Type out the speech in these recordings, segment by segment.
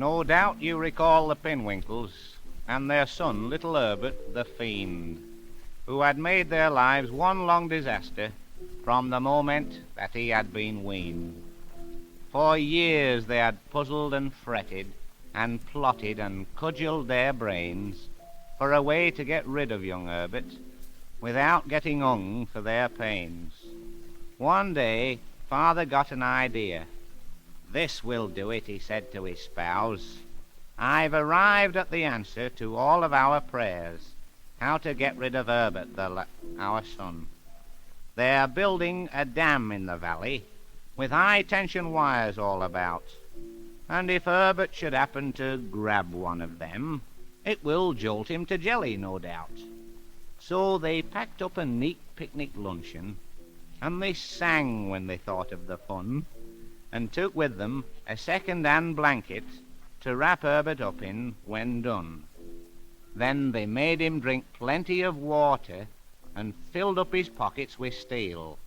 No doubt you recall the Pinwinkles and their son, little Herbert, the fiend, who had made their lives one long disaster from the moment that he had been weaned. For years they had puzzled and fretted and plotted and cudgelled their brains for a way to get rid of young Herbert without getting hung for their pains. One day father got an idea. "This will do it," he said to his spouse. "I've arrived at the answer to all of our prayers, how to get rid of Herbert, our son. They're building a dam in the valley with high-tension wires all about, and if Herbert should happen to grab one of them, it will jolt him to jelly, no doubt." So they packed up a neat picnic luncheon, and they sang when they thought of the fun, and took with them a second-hand blanket to wrap Herbert up in when done. Then they made him drink plenty of water and filled up his pockets with steel,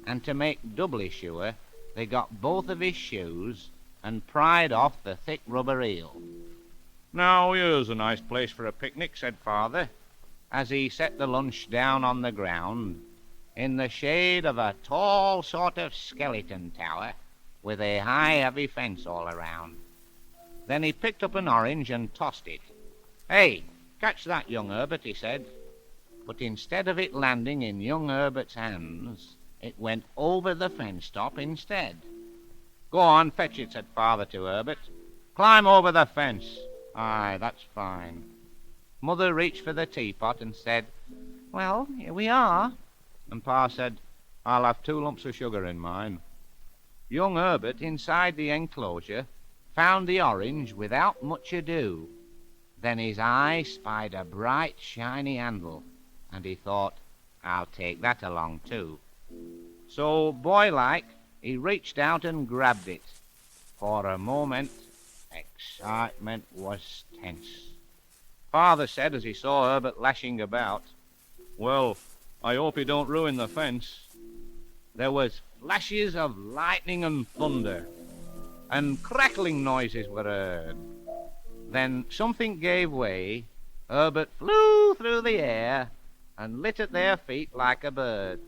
and to make doubly sure, they got both of his shoes and pried off the thick rubber heel. "Now here's a nice place for a picnic," said father, as he set the lunch down on the ground in the shade of a tall sort of skeleton tower with a high, heavy fence all around. Then he picked up an orange and tossed it. "Hey, catch that, young Herbert," he said. But instead of it landing in young Herbert's hands, it went over the fence top instead. "Go on, fetch it," said father to Herbert. "Climb over the fence." "Aye, that's fine." Mother reached for the teapot and said, "Well, here we are." And pa said, "I'll have 2 lumps of sugar in mine." Young Herbert, inside the enclosure, found the orange without much ado. Then his eye spied a bright, shiny handle, and he thought, "I'll take that along too." So, boy-like, he reached out and grabbed it. For a moment, excitement was tense. Father said, as he saw Herbert lashing about, "Well, I hope he don't ruin the fence." There was flashes of lightning and thunder, and crackling noises were heard. Then something gave way. Herbert flew through the air and lit at their feet like a bird.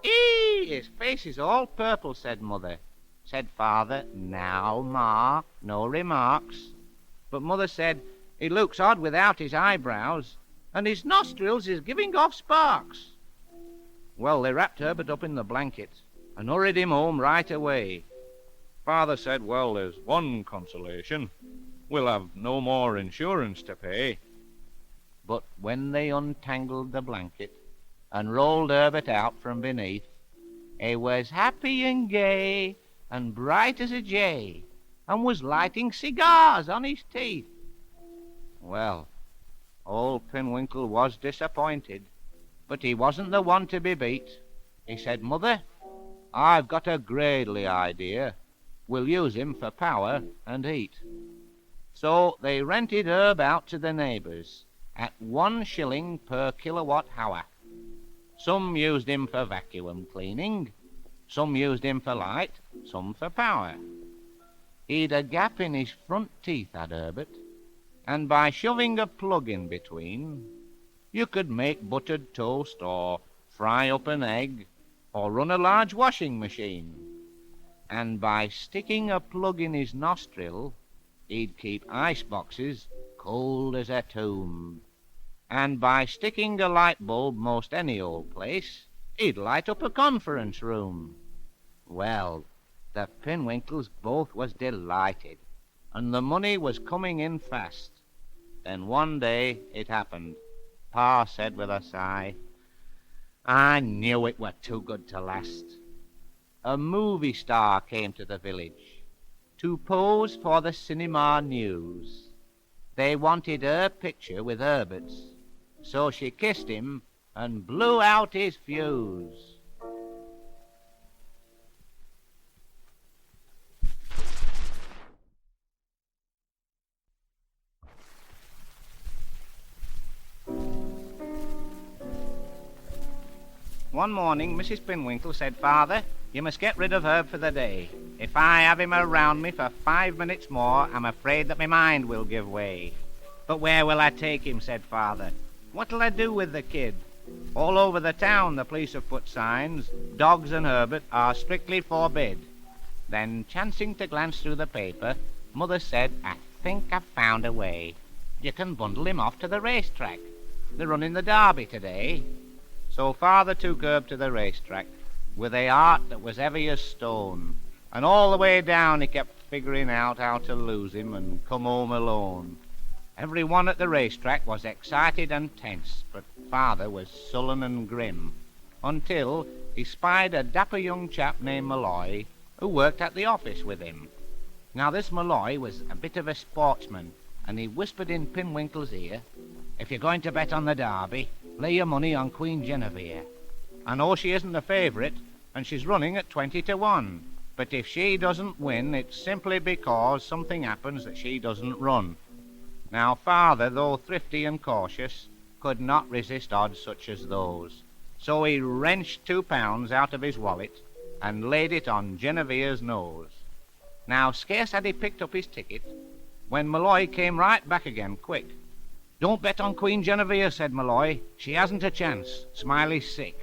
"Eee, his face is all purple," said Mother. Said Father, "Now, Ma, no remarks." But Mother said, "He looks odd without his eyebrows, and his nostrils is giving off sparks." Well, they wrapped Herbert up in the blanket and hurried him home right away. Father said, "Well, there's one consolation. We'll have no more insurance to pay." But when they untangled the blanket and rolled Herbert out from beneath, he was happy and gay and bright as a jay, and was lighting cigars on his teeth. Well, old Pinwinkle was disappointed, but he wasn't the one to be beat. He said, "Mother, I've got a gradely idea. We'll use him for power and heat." So they rented Herb out to the neighbours at 1 shilling per kilowatt hour. Some used him for vacuum cleaning, some used him for light, some for power. He'd a gap in his front teeth, had Herbert, and by shoving a plug in between, you could make buttered toast or fry up an egg or run a large washing machine. And by sticking a plug in his nostril, he'd keep ice boxes cold as a tomb. And by sticking a light bulb most any old place, he'd light up a conference room. Well, the Pinwinkles both was delighted, and the money was coming in fast. Then one day it happened. Pa said with a sigh, "I knew it were too good to last." A movie star came to the village to pose for the cinema news. They wanted her picture with Herbert's, so she kissed him and blew out his fuse. One morning, Mrs. Pinwinkle said, "Father, you must get rid of Herb for the day. If I have him around me for 5 minutes more, I'm afraid that my mind will give way. But where will I take him, said father. What'll I do with the kid? All over the town the police have put signs, dogs and Herbert are strictly forbid. Then, chancing to glance through the paper, mother said, I think I've found a way. You can bundle him off to the racetrack. They're running the derby today. So father took Herb to the racetrack with a heart that was heavy as stone, and all the way down he kept figuring out how to lose him and come home alone. Every one at the racetrack was excited and tense, but father was sullen and grim, until he spied a dapper young chap named Malloy, who worked at the office with him. Now this Malloy was a bit of a sportsman, and he whispered in Pinwinkle's ear, if you're going to bet on the derby, lay your money on Queen Genevieve. I know she isn't a favourite, and she's running at 20-1, but if she doesn't win, it's simply because something happens that she doesn't run. Now father, though thrifty and cautious, could not resist odds such as those, so he wrenched £2 out of his wallet and laid it on Genevieve's nose. Now scarce had he picked up his ticket when Malloy came right back again, quick. Don't bet on Queen Genevieve, said Malloy. She hasn't a chance. Smiley's sick.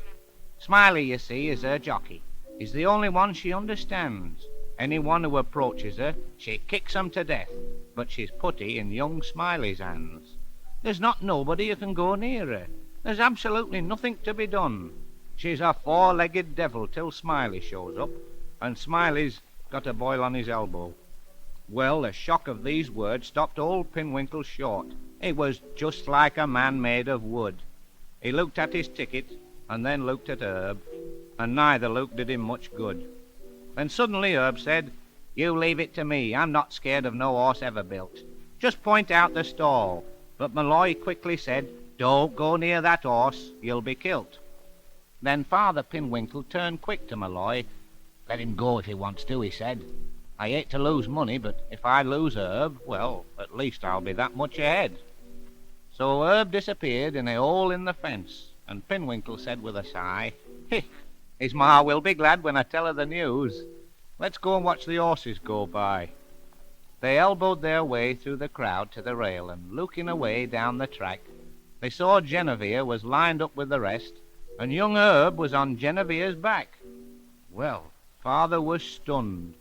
Smiley, you see, is her jockey. He's the only one she understands. Anyone who approaches her, she kicks 'em to death, but she's putty in young Smiley's hands. There's not nobody who can go near her. There's absolutely nothing to be done. She's a four-legged devil till Smiley shows up, and Smiley's got a boil on his elbow. Well, the shock of these words stopped old Pinwinkle short. He was just like a man made of wood. He looked at his ticket, and then looked at Herb, and neither look did him much good. Then suddenly Herb said, you leave it to me. I'm not scared of no horse ever built. Just point out the stall. But Malloy quickly said, don't go near that horse. You'll be kilt. Then Father Pinwinkle turned quick to Malloy. Let him go if he wants to, he said. I hate to lose money, but if I lose Herb, well, at least I'll be that much ahead. So Herb disappeared in a hole in the fence, and Pinwinkle said with a sigh, his ma will be glad when I tell her the news. Let's go and watch the horses go by. They elbowed their way through the crowd to the rail, and looking away down the track, they saw Genevieve was lined up with the rest, and young Herb was on Genevieve's back. Well, father was stunned,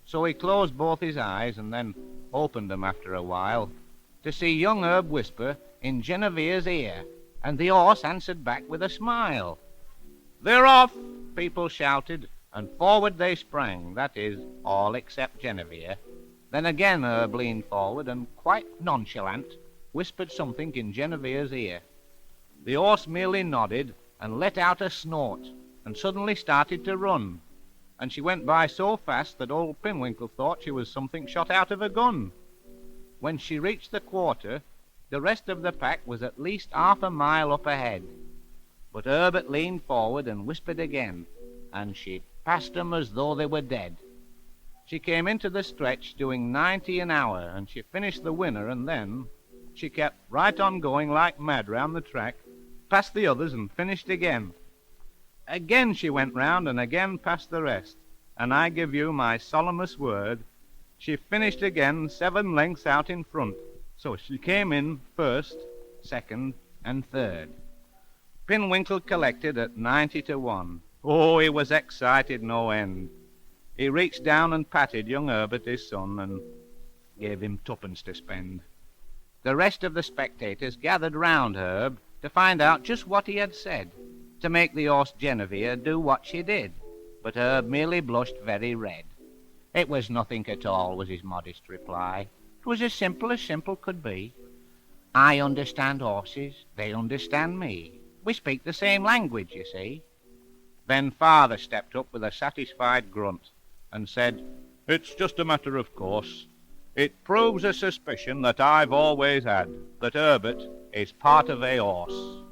so he closed both his eyes and then opened them after a while, to see young Herb whisper in Genevieve's ear, and the horse answered back with a smile. They're off, people shouted, and forward they sprang, that is, all except Genevieve. Then again Herb leaned forward and, quite nonchalant, whispered something in Genevieve's ear. The horse merely nodded and let out a snort, and suddenly started to run, and she went by so fast that old Pinwinkle thought she was something shot out of a gun. When she reached the quarter, the rest of the pack was at least half a mile up ahead. But Herbert leaned forward and whispered again, and she passed 'em as though they were dead. She came into the stretch doing 90 an hour, and she finished the winner, and then she kept right on going like mad round the track, passed the others and finished again. Again she went round and again passed the rest, and I give you my solemnest word, she finished again 7 lengths out in front, so she came in first, second, and third. Pinwinkle collected at 90-1. Oh, he was excited no end. He reached down and patted young Herbert, his son, and gave him 2pence to spend. The rest of the spectators gathered round Herb to find out just what he had said, to make the horse Genevieve do what she did, but Herb merely blushed very red. It was nothing at all, was his modest reply. It was as simple could be. I understand horses, they understand me. We speak the same language, you see. Then father stepped up with a satisfied grunt and said, it's just a matter of course. It proves a suspicion that I've always had, that Herbert is part of a horse.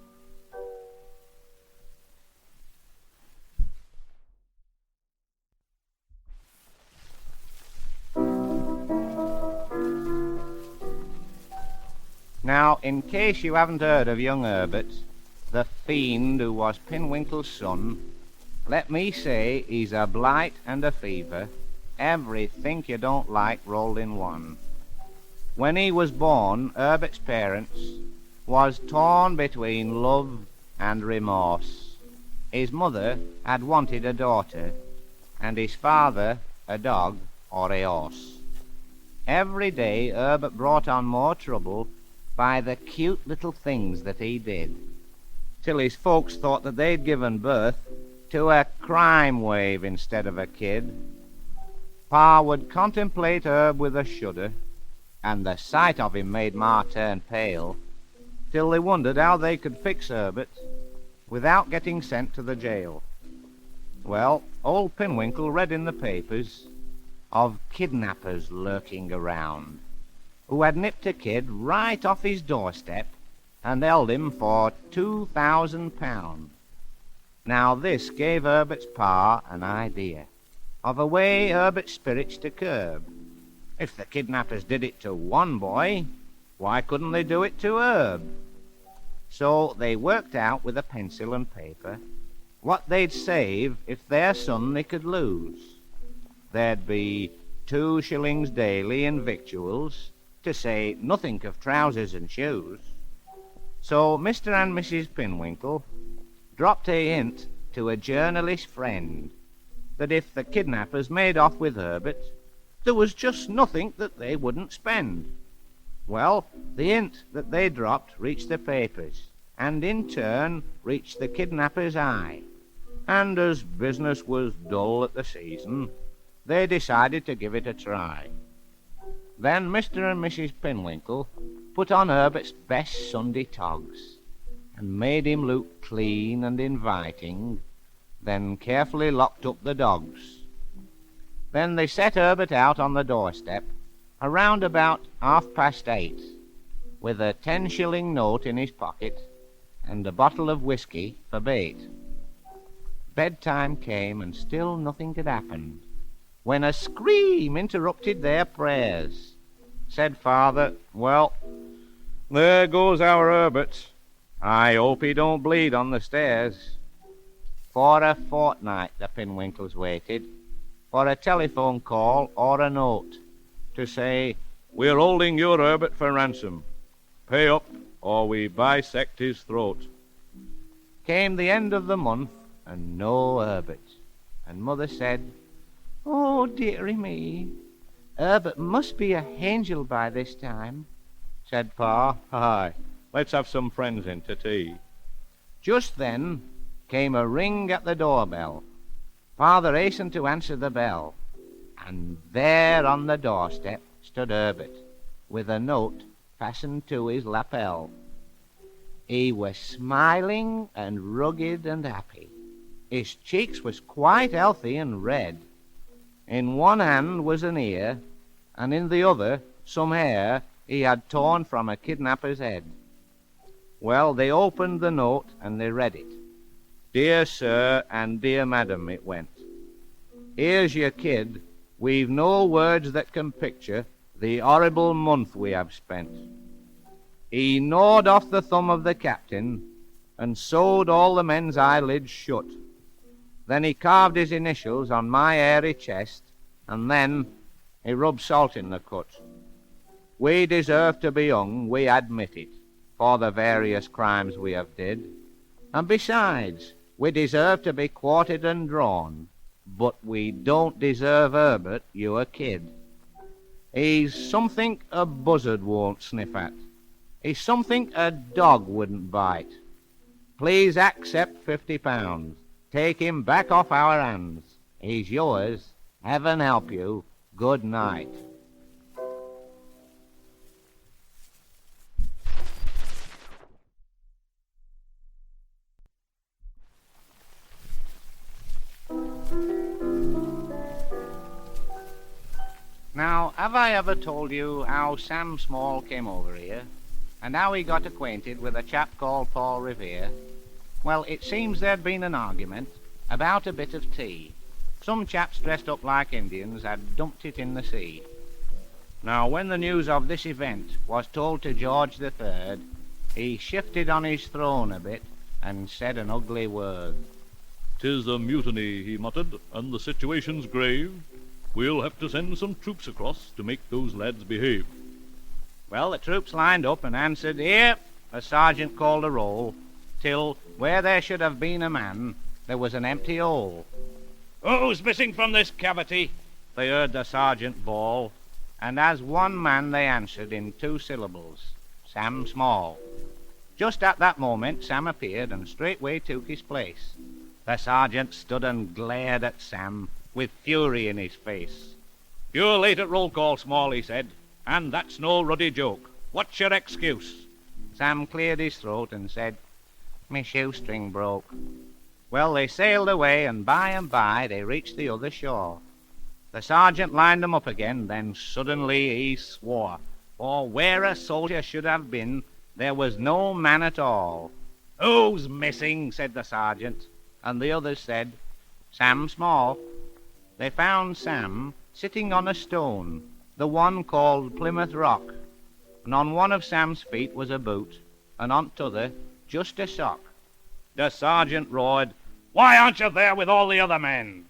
Now, in case you haven't heard of young Herbert, the fiend who was Pinwinkle's son, let me say he's a blight and a fever, everything you don't like rolled in one. When he was born, Herbert's parents was torn between love and remorse. His mother had wanted a daughter, and his father a dog or a horse. Every day Herbert brought on more trouble by the cute little things that he did, till his folks thought that they'd given birth to a crime wave instead of a kid. Pa would contemplate Herb with a shudder, and the sight of him made Ma turn pale, till they wondered how they could fix Herbert without getting sent to the jail. Well, old Pinwinkle read in the papers of kidnappers lurking around, who had nipped a kid right off his doorstep and held him for £2,000. Now this gave Herbert's pa an idea of a way Herbert's spirits to curb. If the kidnappers did it to one boy, why couldn't they do it to Herb? So they worked out with a pencil and paper what they'd save if their son they could lose. There'd be 2 shillings daily in victuals, to say nothing of trousers and shoes. So Mr. and Mrs. Pinwinkle dropped a hint to a journalist friend that if the kidnappers made off with Herbert, there was just nothing that they wouldn't spend. Well, the hint that they dropped reached the papers, and in turn reached the kidnappers' eye. And as business was dull at the season, they decided to give it a try. Then Mr. and Mrs. Pinwinkle put on Herbert's best Sunday togs, and made him look clean and inviting, then carefully locked up the dogs. Then they set Herbert out on the doorstep around about 8:30, with a 10-shilling note in his pocket and a bottle of whiskey for bait. Bedtime came, and still nothing had happened, when a scream interrupted their prayers. Said father, "Well, there goes our Herbert. I hope he don't bleed on the stairs." For a fortnight the Pinwinkles waited for a telephone call or a note to say, "We're holding your Herbert for ransom. Pay up or we bisect his throat." Came the end of the month, and no Herbert, and mother said, "Oh, dearie me, Herbert must be a hangel by this time." Said pa, "Aye, let's have some friends in to tea." Just then came a ring at the doorbell. Father hastened to answer the bell, and there on the doorstep stood Herbert, with a note fastened to his lapel. He was smiling and rugged and happy. His cheeks was quite healthy and red. In one hand was an ear, and in the other some hair he had torn from a kidnapper's head. Well, they opened the note and they read it. "Dear Sir and dear Madam," it went. "Here's your kid. We've no words that can picture the horrible month we have spent. He gnawed off the thumb of the captain and sewed all the men's eyelids shut. Then he carved his initials on my hairy chest, and then he rubbed salt in the cut. We deserve to be hung, we admit it, for the various crimes we have did. And besides, we deserve to be quartered and drawn, but we don't deserve Herbert, you a kid. He's something a buzzard won't sniff at. He's something a dog wouldn't bite. Please accept £50. Take him back off our hands. He's yours. Heaven help you. Good night." Now, have I ever told you how Sam Small came over here, and how he got acquainted with a chap called Paul Revere? Well, it seems there'd been an argument about a bit of tea. Some chaps dressed up like Indians had dumped it in the sea. Now, when the news of this event was told to George III, he shifted on his throne a bit and said an ugly word. "'Tis a mutiny," he muttered, "and the situation's grave. We'll have to send some troops across to make those lads behave. Well, the troops lined up and answered, "Here." The sergeant called a roll, till, where there should have been a man, there was an empty hole. "Who's missing from this cavity?" they heard the sergeant bawl, and as one man they answered in 2 syllables, "Sam Small." Just at that moment Sam appeared and straightway took his place. The sergeant stood and glared at Sam with fury in his face. "You're late at roll call, Small," he said, "and that's no ruddy joke. What's your excuse?" Sam cleared his throat and said, "Me shoestring broke." Well, they sailed away, and by they reached the other shore. The sergeant lined them up again, then suddenly he swore, for where a soldier should have been, there was no man at all. "Who's missing?" said the sergeant, and the others said, "Sam Small." They found Sam sitting on a stone, the one called Plymouth Rock, and on one of Sam's feet was a boot, and on t'other just a sock. The sergeant roared, "Why aren't you there with all the other men?"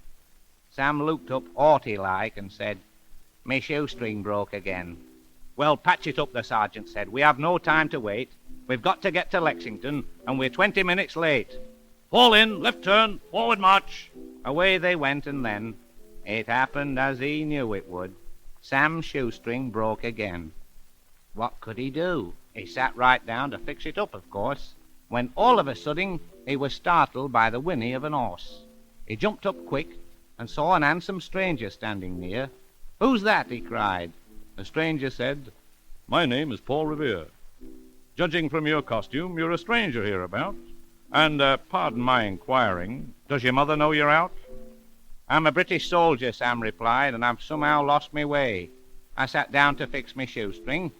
Sam looked up haughty-like and said, "Me shoestring broke again." "Well, patch it up," the sergeant said. "We have no time to wait. We've got to get to Lexington, and we're 20 minutes late." "Fall in, left turn, forward march." Away they went, and then it happened as he knew it would. Sam's shoestring broke again. What could he do? He sat right down to fix it up, of course, when all of a sudden he was startled by the whinny of an horse. He jumped up quick and saw an handsome stranger standing near. "Who's that?" he cried. The stranger said, My name is Paul Revere. Judging from your costume, you're a stranger hereabout. And, pardon my inquiring, does your mother know you're out? "I'm a British soldier," Sam replied, "and I've somehow lost me way. I sat down to fix me shoestring,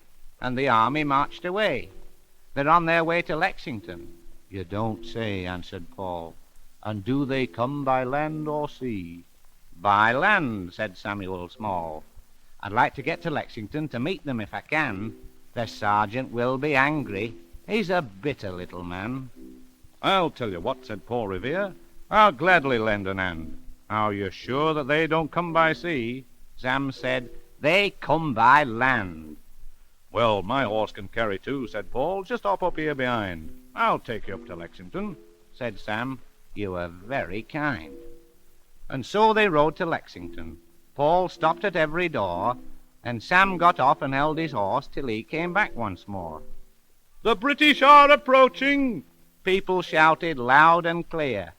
and the army marched away. They're on their way to Lexington." "You don't say," answered Paul. "And do they come by land or sea?" "By land," said Samuel Small. "I'd like to get to Lexington to meet them if I can. The sergeant will be angry. He's a bitter little man." I'll tell you what," said Paul Revere. "I'll gladly lend an hand. Are you sure that they don't come by sea?" Sam said, "They come by land." "Well, my horse can carry 2, said Paul. "Just hop up here behind. I'll take you up to Lexington." Said Sam, "You are very kind." And so they rode to Lexington. Paul stopped at every door, and Sam got off and held his horse till he came back once more. "The British are approaching!" People shouted loud and clear.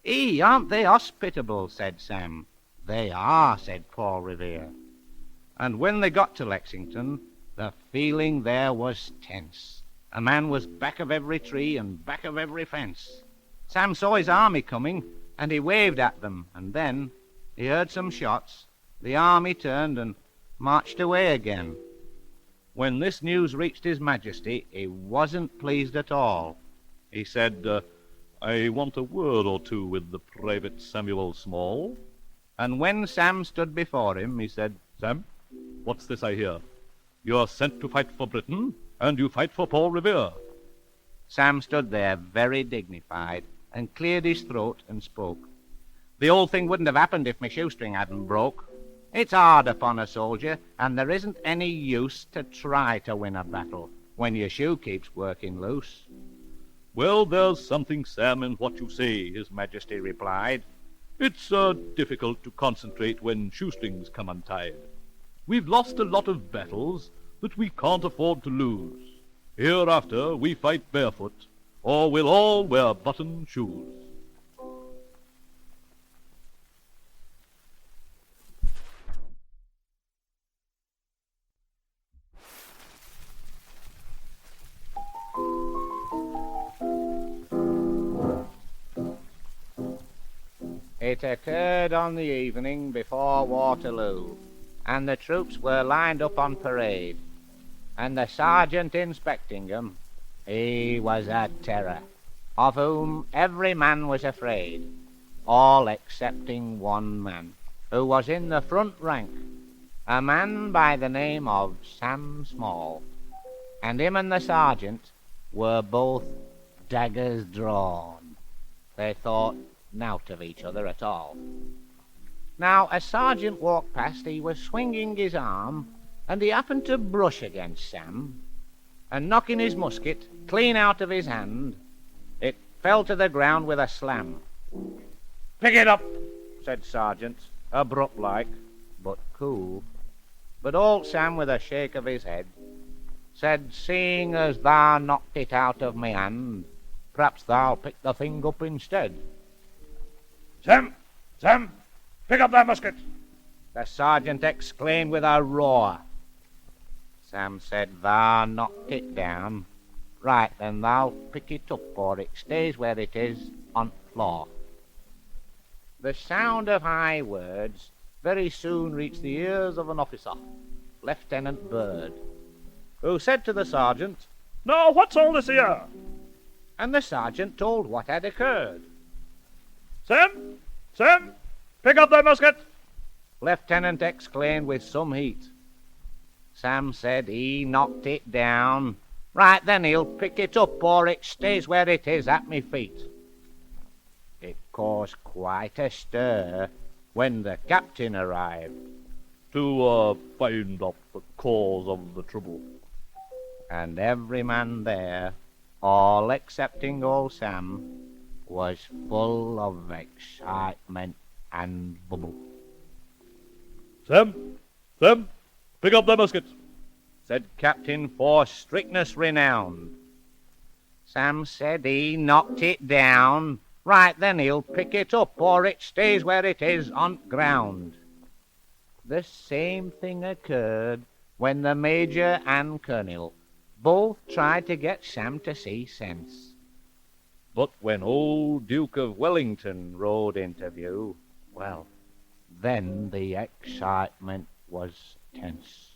Aren't they hospitable?" said Sam. "They are," said Paul Revere. And when they got to Lexington, the feeling there was tense. A man was back of every tree and back of every fence. Sam saw his army coming, and he waved at them, and then he heard some shots. The army turned and marched away again. When this news reached His Majesty, he wasn't pleased at all. He said, I want a word or 2 with the Private Samuel Small. And when Sam stood before him, he said, Sam, what's this I hear? You're sent to fight for Britain, and you fight for Paul Revere. Sam stood there very dignified and cleared his throat and spoke. "The whole thing wouldn't have happened if my shoestring hadn't broke. It's hard upon a soldier, and there isn't any use to try to win a battle when your shoe keeps working loose." Well, there's something, Sam, in what you say, His Majesty replied. It's difficult to concentrate when shoestrings come untied. We've lost a lot of battles that we can't afford to lose. Hereafter we fight barefoot, or we'll all wear button shoes. It occurred on the evening before Waterloo, and the troops were lined up on parade, and the sergeant inspecting 'em, he was a terror, of whom every man was afraid, all excepting one man, who was in the front rank, a man by the name of Sam Small, and him and the sergeant were both daggers drawn. They thought nought of each other at all. Now, as Sergeant walked past, he was swinging his arm, and he happened to brush against Sam, and knocking his musket clean out of his hand, it fell to the ground with a slam. "Pick it up," said Sergeant, abrupt-like, but cool. But old Sam, with a shake of his head, said, "Seeing as thou knocked it out of me hand, perhaps thou'll pick the thing up instead." Sam! Sam! Pick up that musket! The sergeant exclaimed with a roar. Sam said, "Thou knocked it down. Right, then thou'll pick it up, or it stays where it is, on the floor." The sound of high words very soon reached the ears of an officer, Lieutenant Bird, who said to the sergeant, "Now, what's all this here?" and the sergeant told what had occurred. Sam! Sam! Pick up that musket! Lieutenant exclaimed with some heat. Sam said he knocked it down. Right, then he'll pick it up, or it stays where it is at me feet. It caused quite a stir when the captain arrived. To find out the cause of the trouble. And every man there, all excepting old Sam, was full of excitement and bubble. Sam! Sam! Pick up that musket! Said Captain for strictness renowned. Sam said he knocked it down. Right, then he'll pick it up, or it stays where it is on ground. The same thing occurred when the Major and Colonel both tried to get Sam to see sense. But when old Duke of Wellington rode into view, well, then the excitement was tense.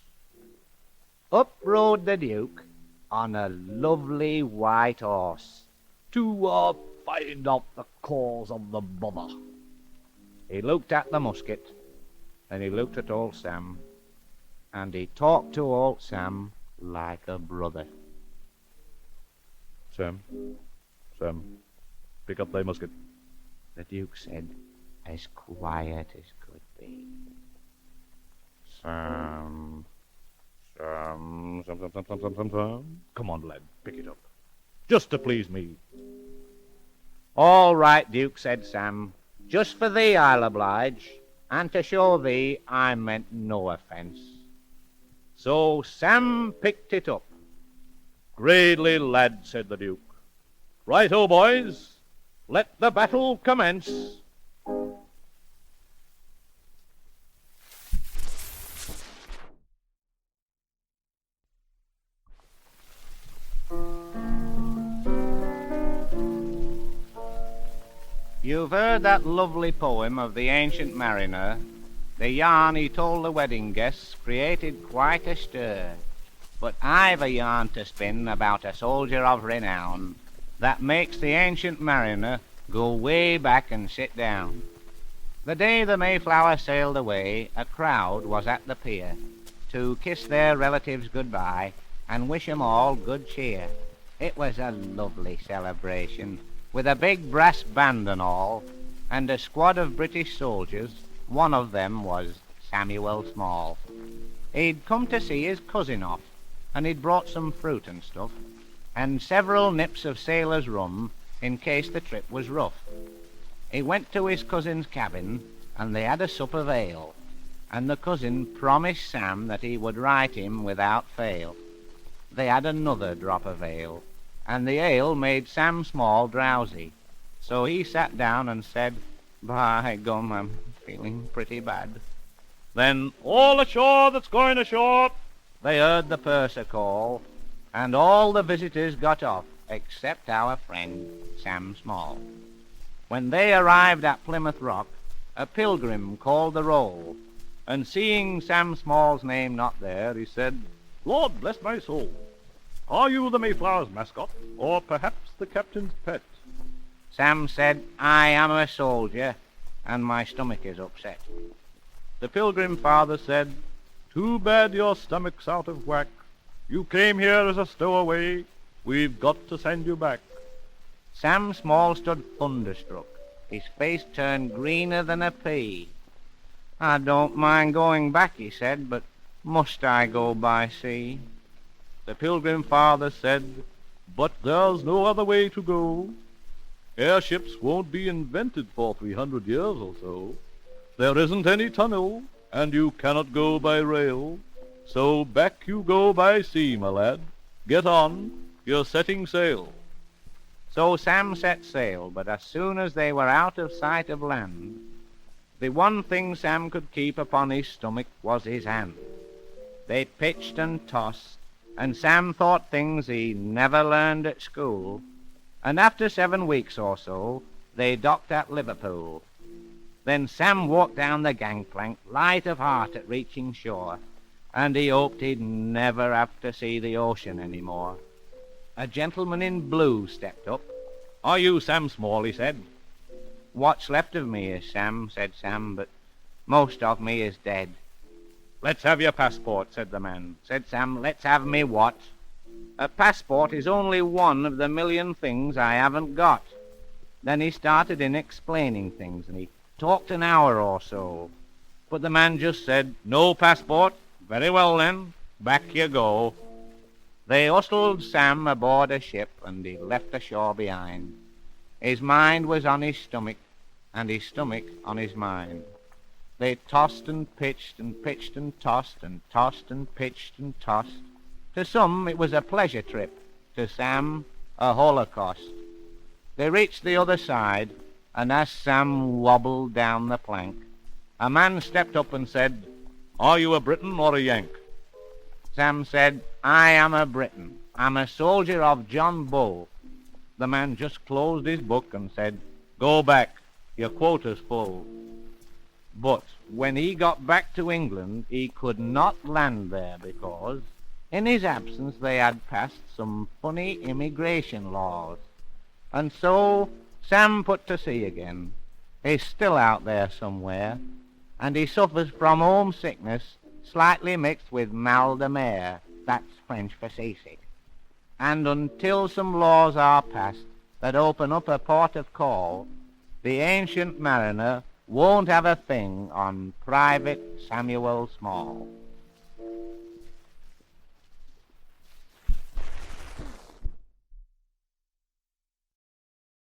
Up rode the Duke on a lovely white horse to find out the cause of the bother. He looked at the musket, and he looked at old Sam, and he talked to old Sam like a brother. Sam! Sam! Pick up thy musket! The Duke said, as quiet as could be. Sam. Come on, lad, pick it up. Just to please me. All right, Duke, said Sam. Just for thee I'll oblige, and to show thee I meant no offence. So Sam picked it up. Gradely, lad, said the Duke. Right-o, boys, let the battle commence. You've heard that lovely poem of the ancient mariner. The yarn he told the wedding guests created quite a stir. But I've a yarn to spin about a soldier of renown that makes the ancient mariner go way back and sit down. The day the Mayflower sailed away, a crowd was at the pier to kiss their relatives goodbye and wish 'em all good cheer. It was a lovely celebration, with a big brass band and all, and a squad of British soldiers. One of them was Samuel Small. He'd come to see his cousin off, and he'd brought some fruit and stuff, and several nips of sailor's rum in case the trip was rough. He went to his cousin's cabin, and they had a sup of ale, and the cousin promised Sam that he would right him without fail. They had another drop of ale, and the ale made Sam Small drowsy. So he sat down and said, "By gum, I'm feeling pretty bad." Then, "All ashore that's going ashore," they heard the purser call, and all the visitors got off, except our friend Sam Small. When they arrived at Plymouth Rock, a pilgrim called the roll, and seeing Sam Small's name not there, he said, "Lord bless my soul, are you the Mayflower's mascot, or perhaps the captain's pet?" Sam said, "I am a soldier, and my stomach is upset." The pilgrim father said, "Too bad your stomach's out of whack. You came here as a stowaway. We've got to send you back." Sam Small stood thunderstruck, his face turned greener than a pea. "I don't mind going back," he said, "but must I go by sea?" The Pilgrim Father said, "But there's no other way to go. Airships won't be invented for 300 years or so. There isn't any tunnel, and you cannot go by rail. So back you go by sea, my lad. Get on, you're setting sail." So Sam set sail, but as soon as they were out of sight of land, the one thing Sam could keep upon his stomach was his hand. They pitched and tossed, and Sam thought things he never learned at school, and after 7 weeks or so they docked at Liverpool. Then Sam walked down the gangplank, light of heart at reaching shore, and he hoped he'd never have to see the ocean any more. A gentleman in blue stepped up. "Are you Sam Small?" he said. "What's left of me is Sam," said Sam, "but most of me is dead." "Let's have your passport," said the man. Said Sam, "Let's have me what?" "A passport is only one of the million things I haven't got." Then he started in explaining things, and he talked an hour or so. But the man just said, "No passport? Very well then, back you go." They hustled Sam aboard a ship, and he left the shore behind. His mind was on his stomach, and his stomach on his mind. They tossed and pitched and pitched and tossed and tossed and pitched and tossed. To some it was a pleasure trip, to Sam a holocaust. They reached the other side, and as Sam wobbled down the plank, a man stepped up and said, "Are you a Briton or a Yank?" Sam said, "I am a Briton. I'm a soldier of John Bull." The man just closed his book and said, "Go back, your quota's full." But when he got back to England, he could not land there because, in his absence, they had passed some funny immigration laws. And so Sam put to sea again. He's still out there somewhere, and he suffers from homesickness slightly mixed with mal de mer, that's French for seasick. And until some laws are passed that open up a port of call, the ancient mariner won't have a thing on Private Samuel Small.